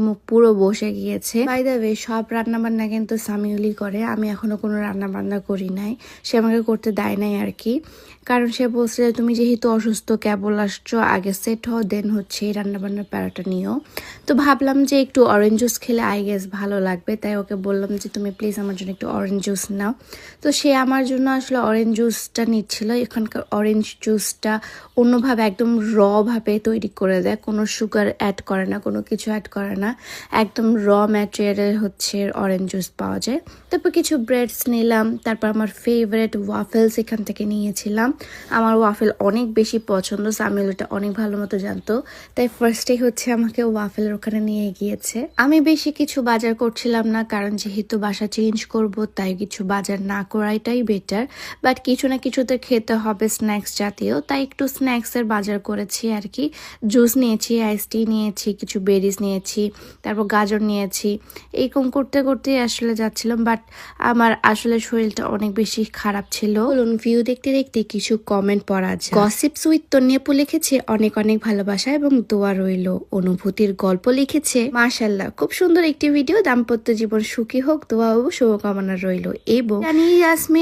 মুখ পুরো বসে গিয়েছে। বাই দ্য ওয়ে, সব রান্না বান্না কিন্তু সামিউলি করে, আমি এখনো কোনো রান্না বান্না করি নাই, সে আমাকে করতে দেয় নাই আর কি। কারণ সে বলছে যে তুমি যেহেতু অসুস্থ, কেবল আসছো, আগে সেট হও, দেন হচ্ছে এই রান্নাবান্নার প্যারাটা নিও। তো ভাবলাম যে একটু অরেঞ্জ জুস খেলে আই গেস ভালো লাগবে, তাই ওকে বললাম যে তুমি প্লিজ আমার জন্য একটু অরেঞ্জ জুস নাও। তো সে আমার জন্য আসলে অরেঞ্জ জুসটা নিচ্ছিল। এখানকার অরেঞ্জ জুসটা অন্যভাবে একদম র ভাবে তৈরি করে দেয়, কোনো সুগার অ্যাড করে না, কোনো কিছু অ্যাড করে না, একদম র ম্যাটেরিয়ালের হচ্ছে অরেঞ্জ জুস পাওয়া যায়। তারপর কিছু ব্রেডস নিলাম, তারপর আমার ফেভারিট ওয়াফেলস এখান থেকে নিয়েছিলাম। আমার ওয়াফেল অনেক বেশি পছন্দ, সামিউল এটা অনেক ভালো মতো জানতো, তাই ফার্স্টেই হচ্ছে আমাকে ওয়াফেলের ওখানে নিয়ে গিয়েছে। আমি বেশি কিছু বাজার করছিলাম না, কারণ যেহেতু বাসা চেঞ্জ করব, তাই কিছু বাজার না করাইটাই বেটার। বাট কিছু না কিছুতে খেতে হবে, স্ন্যাক্স জাতীয়, তাই একটু স্ন্যাক্সের বাজার করেছি আর কি। জুস নিয়েছি, আইস টি নিয়েছি, কিছু বেরিজ নিয়েছি, তারপর গাজর নিয়েছি। এরকম করতে করতে আসলে যাচ্ছিলাম, বাট আমার আসলে শরীরটা অনেক বেশি খারাপ ছিল। বলুন, ভিউ দেখতে দেখতে কিছু কমেন্ট পড়া যায়। গসিপস উইথ তন্নিপু লিখেছে অনেক অনেক ভালোবাসা এবং দোয়া রইল। অনুভূতির গল্প লিখেছে মাশাআল্লাহ, খুব সুন্দর একটি ভিডিও, দাম্পত্য জীবন সুখী হোক, দোয়া ও শুভকামনা রইল। এবং ইয়াসমিন